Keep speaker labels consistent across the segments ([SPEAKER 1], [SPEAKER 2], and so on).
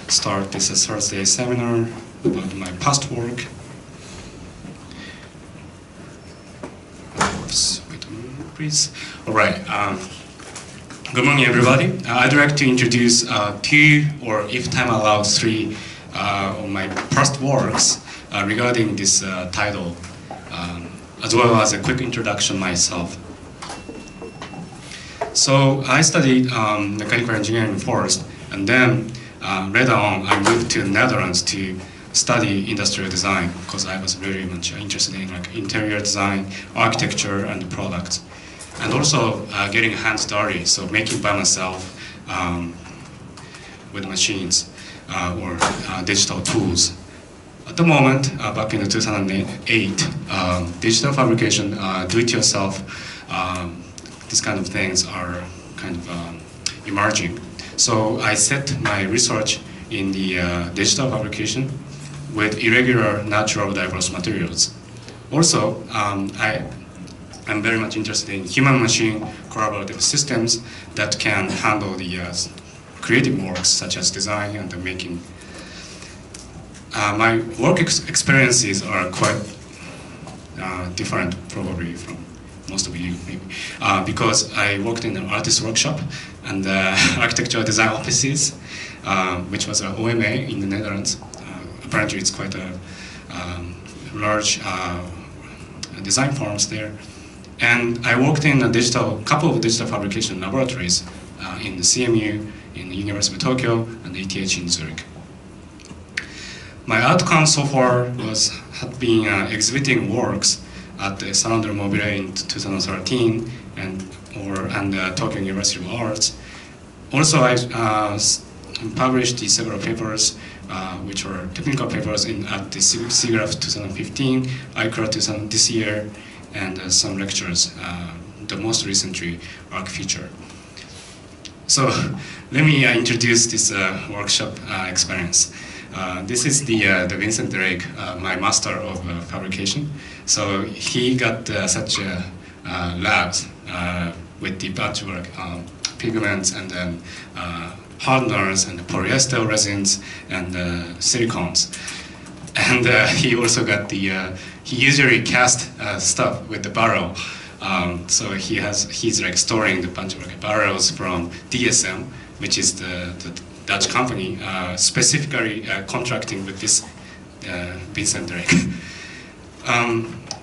[SPEAKER 1] start this Thursday seminar about my past work. Oops, wait a minute, please. All right. Good morning, everybody. I'd like to introduce two, or if time allows, three of my past works regarding this title, as well as a quick introduction myself. So I studied mechanical engineering first, and then later on I moved to the Netherlands to study industrial design because I was very much interested in interior design, architecture, and products, and also getting hands dirty, so making by myself with machines or digital tools. At the moment, back in 2008, digital fabrication, do-it-yourself, these kind of things are kind of emerging. So I set my research in the digital fabrication with irregular, natural, diverse materials. Also, I'm very much interested in human-machine collaborative systems that can handle the creative works such as design and the making. My work experiences are quite different probably from most of you, maybe, because I worked in an artist workshop and architectural design offices, which was an OMA in the Netherlands. Apparently it's quite a large design firms there. And I worked in a couple of digital fabrication laboratories in the CMU, in the University of Tokyo, and ETH in Zurich. My outcome so far had been exhibiting works at the Salon de Mobile in 2013 and Tokyo University of Arts. Also, I published several papers, which were technical papers at the SIGGRAPH 2015, ICRA this year, and some lectures, the most recently ArcFuture. So let me introduce this workshop experience. This is the Vincent Drake, my master of fabrication. So he got such labs with the patchwork pigments and then hardeners and polyester resins and silicones. And he also got he usually cast stuff with the barrel. So he's like storing the bunch of barrels from DSM, which is the Dutch company, specifically contracting with this Vincent Drake.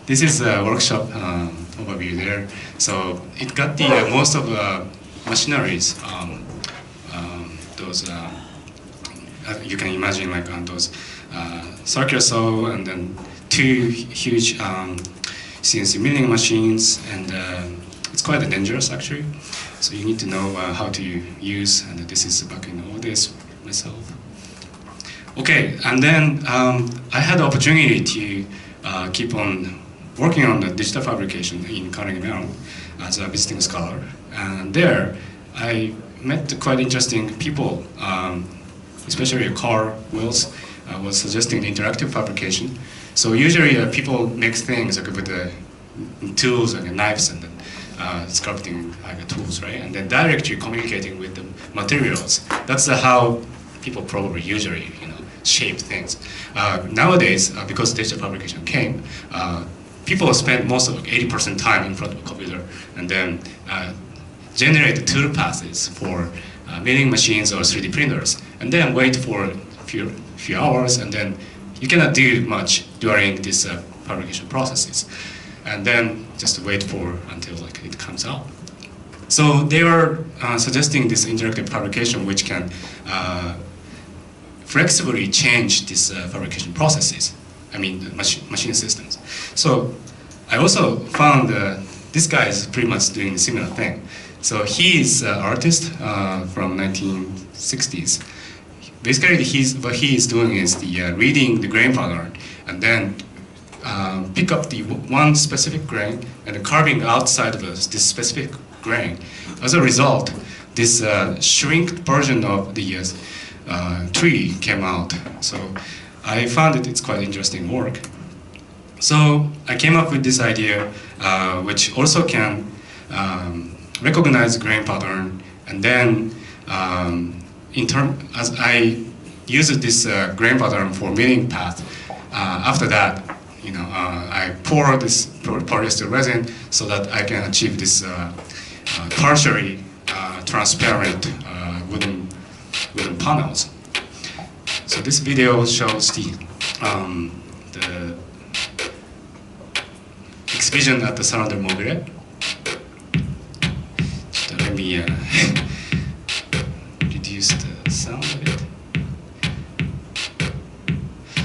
[SPEAKER 1] This is a workshop overview there. So it got the most of the machineries, those you can imagine like those circular saw and then two huge CNC milling machines, and it's quite dangerous actually. So you need to know how to use, and this is back in all this myself. Okay, and then I had the opportunity to keep on working on the digital fabrication in Carnegie Mellon as a visiting scholar. And there I met quite interesting people, especially Carl Wills was suggesting the interactive fabrication. So usually people make things like with the tools and the knives and sculpting tools, right? And then directly communicating with the materials. That's how people probably usually, shape things. Nowadays, because digital fabrication came, people spend most of 80% time in front of a computer and then generate the tool passes for milling machines or 3D printers, and then wait for a few hours, and then you cannot do much during this fabrication processes, and then just wait for until it comes out. So they are suggesting this interactive fabrication, which can flexibly change these fabrication processes. I mean, machine systems. So I also found this guy is pretty much doing a similar thing. So he is an artist from 1960s. Basically, what he is doing is reading the grain pattern and then pick up the one specific grain and carving outside of this specific grain. As a result, this shrinked version of the tree came out. So I found it's quite interesting work. So I came up with this idea, which also can recognize grain pattern, and then as I use this grain pattern for milling path. After that, I pour this polyester resin so that I can achieve this partially transparent wooden panels. So this video shows the exhibition at the Salon del Mobile. So let me reduce the sound a bit.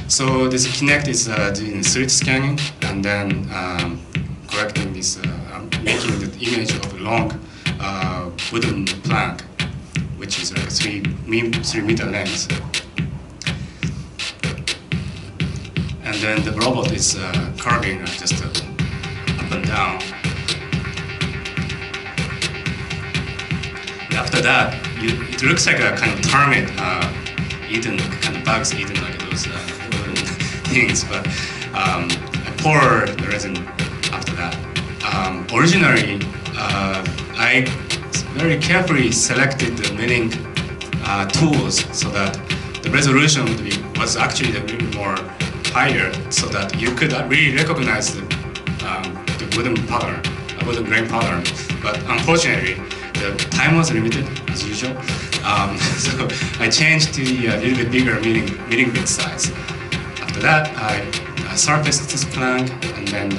[SPEAKER 1] So this Kinect is doing 3D scanning and then correcting this, making the image of a long wooden plank, which is like 3 meter length. And then the robot is carving just up and down. And after that, it looks like a kind of termite eaten, kind of bugs eaten like those wooden things, but I pour the resin after that. Originally, I very carefully selected the milling tools so that the resolution was actually a little more higher, so that you could really recognize the wooden pattern, wooden grain pattern. But unfortunately, the time was limited as usual, so I changed to a little bit bigger milling bit size. After that, I surfaced this plank and then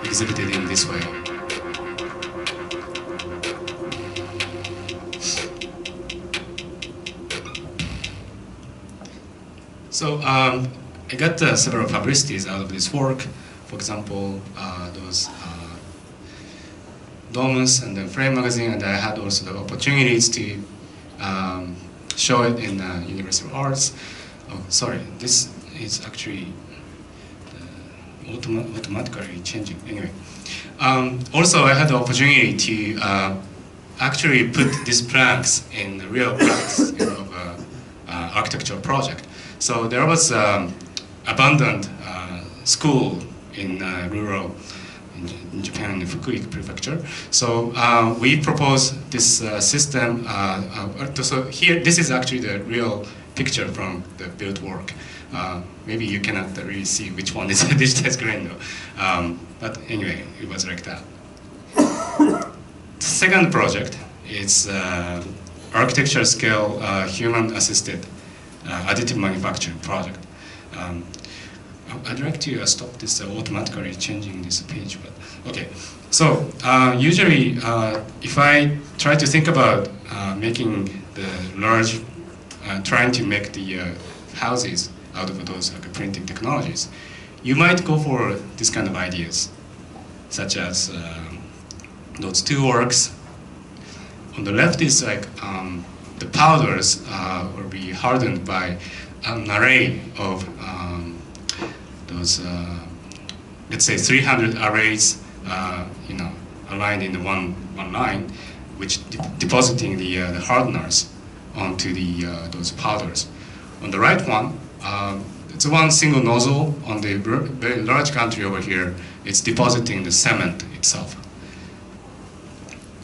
[SPEAKER 1] exhibited in this way. So I got several publicities out of this work. For example, those Domus and then Frame magazine, and I had also the opportunities to show it in University of Arts. Oh, sorry, this is actually automatically changing. Anyway, also I had the opportunity to actually put these planks in real planks of architectural project. So there was abandoned school in rural in Japan, in Fukui Prefecture. So we proposed this system. So here, this is actually the real picture from the built work. Maybe you cannot really see which one is digitized grain though. But anyway, it was like that. The second project is architecture scale human-assisted additive manufacturing project. I'd like to stop this automatically changing this page, but okay. So usually, if I try to think about making the large, trying to make the houses out of those printing technologies, you might go for this kind of ideas, such as those two works. On the left is like the powders will be hardened by an array of those, let's say 300 arrays, aligned in one line, which depositing the hardeners onto those powders. On the right one, it's one single nozzle on the very large country over here. It's depositing the cement itself.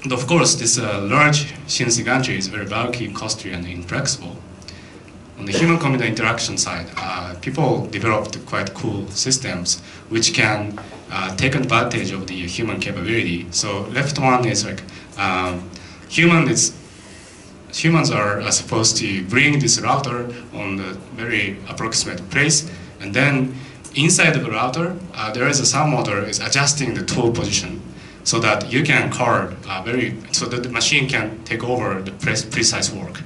[SPEAKER 1] And of course, this large CNC gantry is very bulky, costly, and inflexible. On the human-computer interaction side, people developed quite cool systems which can take advantage of the human capability. So left one is like humans are supposed to bring this router on the very approximate place, and then inside of the router there is a sound motor is adjusting the tool position so that you can carve so that the machine can take over the precise work.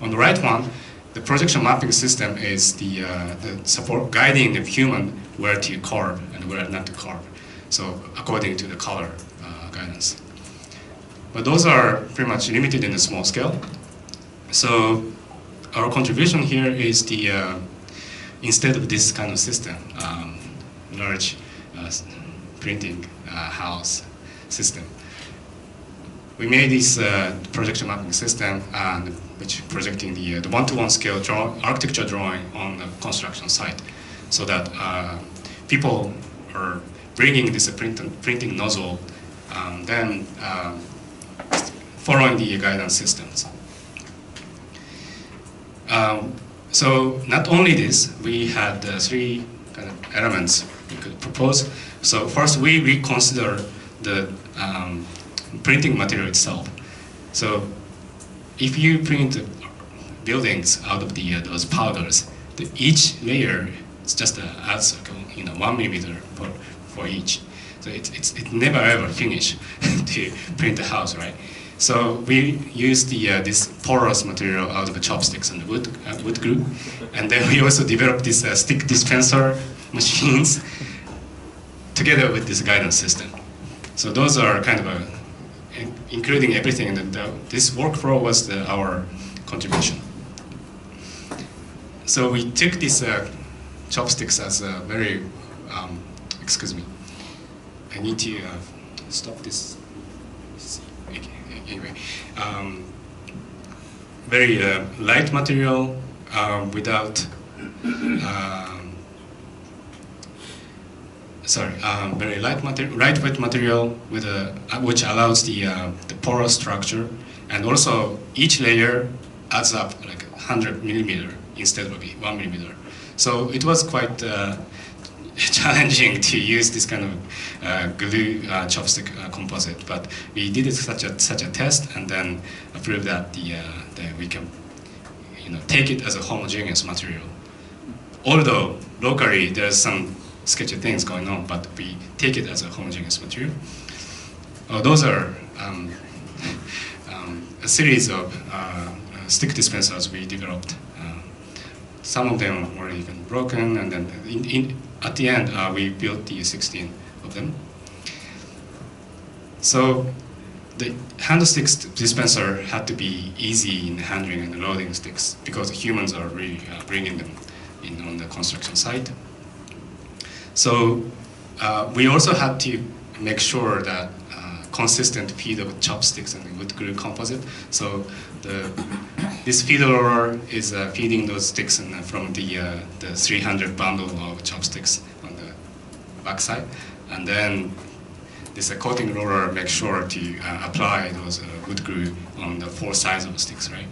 [SPEAKER 1] On the right one, the projection mapping system is the support guiding the human where to carve and where not to carve. So according to the color guidance. But those are pretty much limited in a small scale. So our contribution here is the instead of this kind of system, large printing house system, we made this projection mapping system, which projecting the one-to-one scale architecture drawing on the construction site, so that people are bringing this printing nozzle, then following the guidance systems. So not only this, we had three kind of elements we could propose. So first, we reconsider the printing material itself. So if you print buildings out of those powders, each layer is just adds 1 millimeter for each. So it never ever finish to print a house, right? So we use this porous material out of the chopsticks and wood glue, and then we also developed this stick dispenser machines together with this guidance system. So those are kind of including everything. And this workflow was our contribution. So we took these chopsticks as a very, excuse me, I need to stop this. Anyway, very light material without, very lightweight material with which allows the porous structure, and also each layer adds up like 100 millimeter instead of 1 millimeter. So it was quite challenging to use this kind of glue chopstick composite, but we did it such a test, and then proved that that we can take it as a homogeneous material. Although locally there's some sketchy things going on, but we take it as a homogeneous material. Those are a series of stick dispensers we developed. Some of them were even broken, and then at the end we built the 16 of them. So the hand sticks dispenser had to be easy in handling and loading sticks, because humans are really bringing them in on the construction site. So we also had to make sure that consistent feed of chopsticks and wood glue composite. So this feed roller is feeding those sticks from the 300 bundle of chopsticks on the backside, and then this coating roller makes sure to apply those wood glue on the 4 sides of the sticks, right?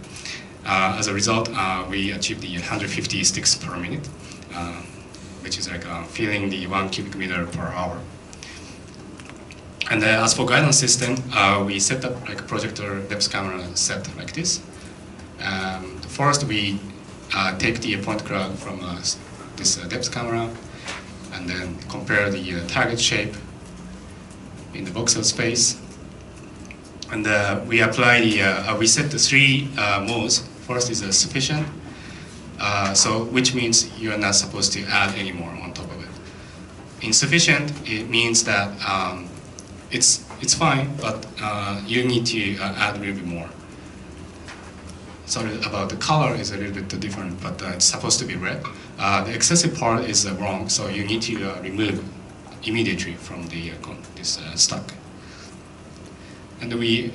[SPEAKER 1] As a result, we achieved the 150 sticks per minute, which is like filling the 1 cubic meter per hour. And as for guidance system, we set up like a projector depth camera set like this. First, we take the point cloud from this depth camera, and then compare the target shape in the voxel space. And we apply we set the 3 modes. First is sufficient, so which means you are not supposed to add any more on top of it. Insufficient, it means that it's fine, but you need to add a little bit more. Sorry about the color is a little bit different, but it's supposed to be red. The excessive part is wrong, so you need to remove immediately from this stock. And we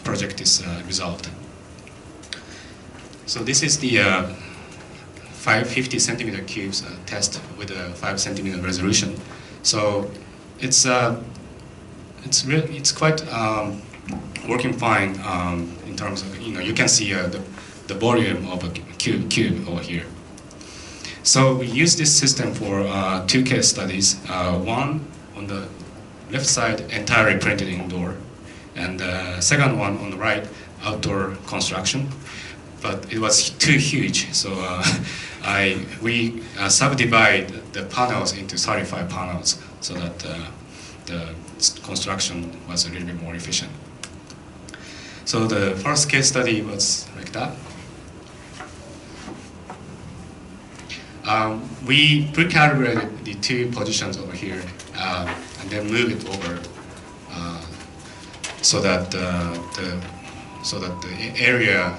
[SPEAKER 1] project this result. So this is the 550 centimeter cubes test with a 5 centimeter resolution. So it's quite working fine in terms of you can see the volume of a cube over here. So we use this system for 2 case studies. One on the left side, entirely printed indoor, and second one on the right, outdoor construction. But it was too huge, so we subdivide the panels into 35 panels so that the construction was a little bit more efficient. So the first case study was like that. We pre-calibrated the 2 positions over here and then move it over so that the area,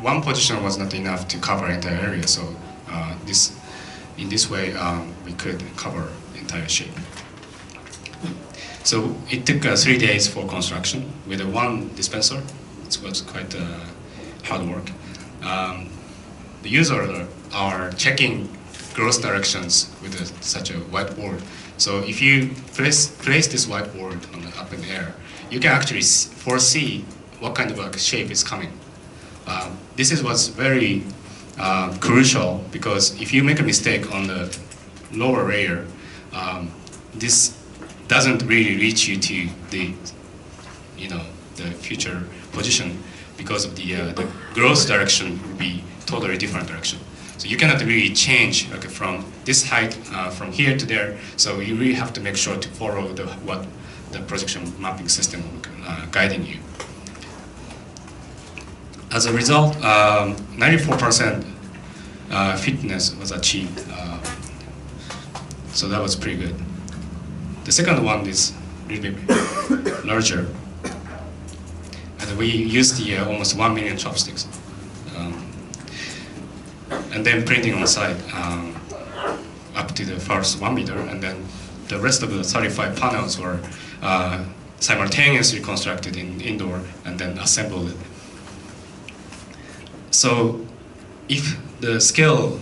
[SPEAKER 1] one position was not enough to cover entire area. So in this way we could cover the entire shape. So it took 3 days for construction with 1 dispenser. It was quite hard work. The users are checking growth directions with such a whiteboard. So if you place this whiteboard up in the air, you can actually foresee what kind of shape is coming. This is what's very crucial, because if you make a mistake on the lower layer, this doesn't really reach you to the, the future position, because of the growth direction will be totally different direction. So you cannot really change from this height from here to there. So you really have to make sure to follow what the projection mapping system guiding you. As a result, 94% fitness was achieved. So that was pretty good. The second one is a little bit larger. And we used the almost 1 million chopsticks. And then printing on site up to the first 1 meter, and then the rest of the 35 panels were simultaneously constructed in indoor and then assembled. So if the scale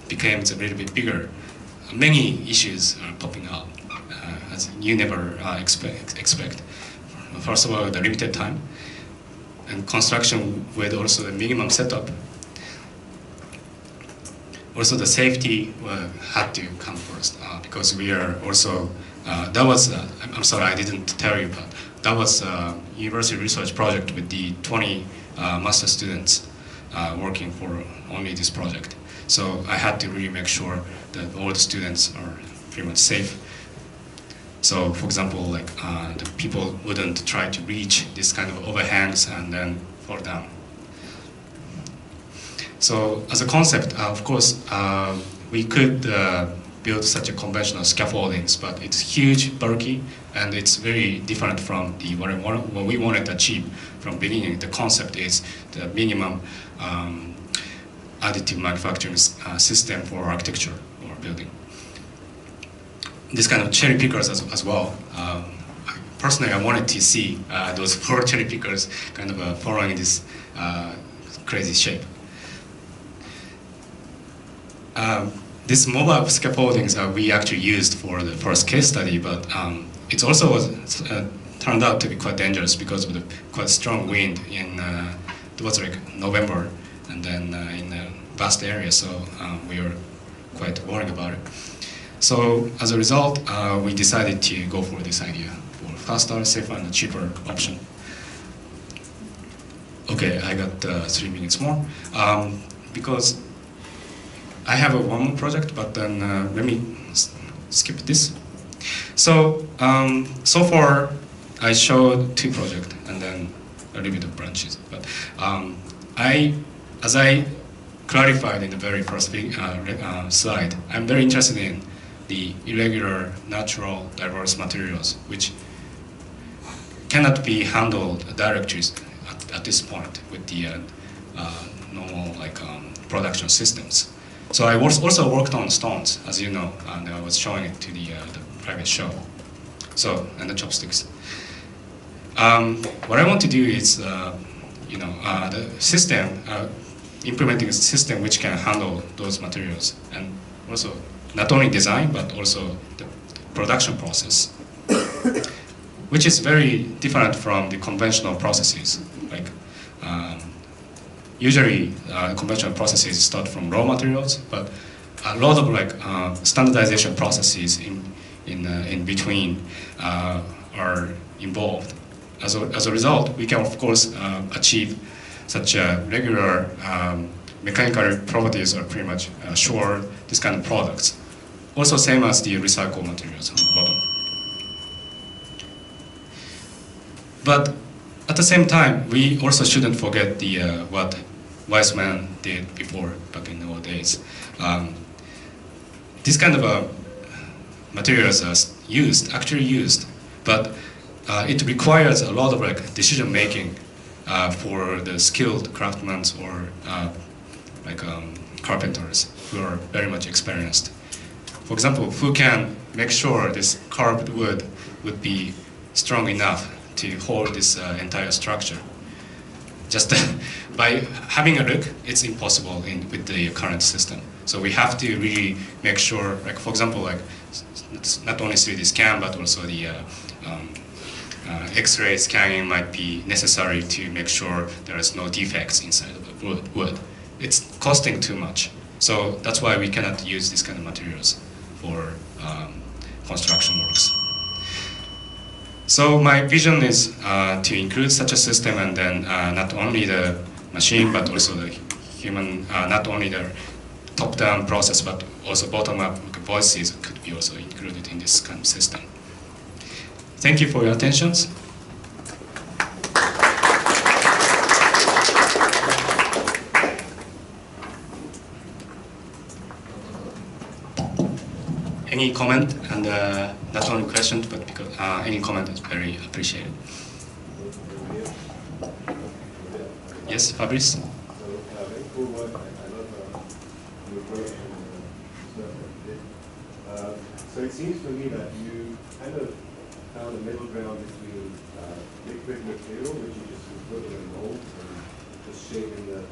[SPEAKER 1] becomes a little bit bigger, many issues are popping up, as you never expect. First of all, the limited time, and construction with also the minimum setup. Also, the safety had to come first, because we are also, that was, I'm sorry, I didn't tell you, but that was a university research project with the 20 master students working for only this project. So I had to really make sure that all the students are pretty much safe. So, for example, like the people wouldn't try to reach this kind of overhangs and then fall down. So, as a concept, of course, we could build such a conventional scaffoldings, but it's huge, bulky, and it's very different from what we wanted to achieve from beginning. The concept is the minimum additive manufacturing system for architecture or building. This kind of cherry pickers as well. Personally, I wanted to see those 4 cherry pickers kind of following this crazy shape. This mobile scaffoldings we actually used for the first case study, but it also was, turned out to be quite dangerous because of the quite strong wind in, it was like November, and then in a vast area, so we were quite worried about it. So as a result, we decided to go for this idea, for faster, safer, and cheaper option. Okay, I got 3 minutes more, because I have one more project, but then let me skip this. So, so far I showed 2 projects and then a little bit of branches. But as I clarified in the very first slide, I'm very interested in the irregular, natural, diverse materials, which cannot be handled directly at this point with the normal production systems. So I also worked on stones, as you know, and I was showing it to the private show. So, and the chopsticks. What I want to do is, the system, implementing a system which can handle those materials, and also not only design, but also the production process, which is very different from the conventional processes. Like, usually, conventional processes start from raw materials, but a lot of standardization processes in between are involved. As a result, we can of course achieve such regular mechanical properties are pretty much sure this kind of products. Also, same as the recycled materials on the bottom. But at the same time, we also shouldn't forget the what wise men did before, back in the old days. This kind of materials are actually used, but it requires a lot of decision making for the skilled craftsmen or carpenters who are very much experienced. For example, who can make sure this carved wood would be strong enough to hold this entire structure. Just by having a look, it's impossible with the current system. So we have to really make sure, for example, it's not only 3D scan, but also the X-ray scanning might be necessary to make sure there is no defects inside of the wood. It's costing too much. So that's why we cannot use these kind of materials for construction works. So my vision is to include such a system, and then not only the machine but also the human, not only the top-down process but also bottom-up voices could be also included in this kind of system. Thank you for your attention. Any comment, and not only questions, but because any comment is very appreciated. Yes, Fabrice?
[SPEAKER 2] Very cool work. I love your approach and so it seems to me that you kind of found a middle ground between liquid material, which you just put in a mold and just shape in the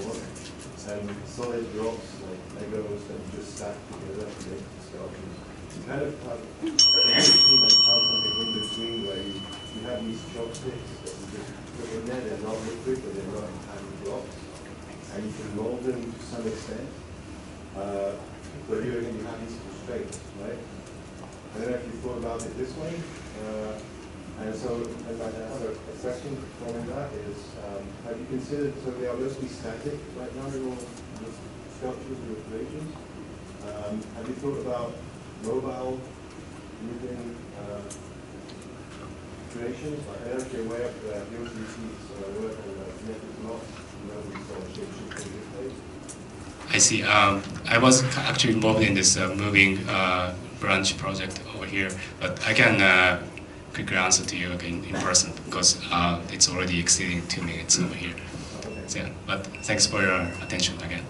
[SPEAKER 2] water, and solid blocks like Legos that you just stack together to make the sculptures. You kind of have found something in between where you have these chopsticks that you just put in there. They're not liquid, but they're not tiny blocks, and you can mold them to some extent. But you have these constraints, right? I don't know if you thought about it this way. And so, another question following that is, have you considered, so they are mostly static right now, your sculptures, your creations. Have you thought about mobile moving creations? Like, I don't know if you're aware of the UCC's work on the kinetic blocks, we saw shape-shifting displays.
[SPEAKER 1] I see. I was actually involved in this moving branch project over here, but I can quickly answer to you again in person because it's already exceeding 2 minutes over here. So, yeah, but thanks for your attention again.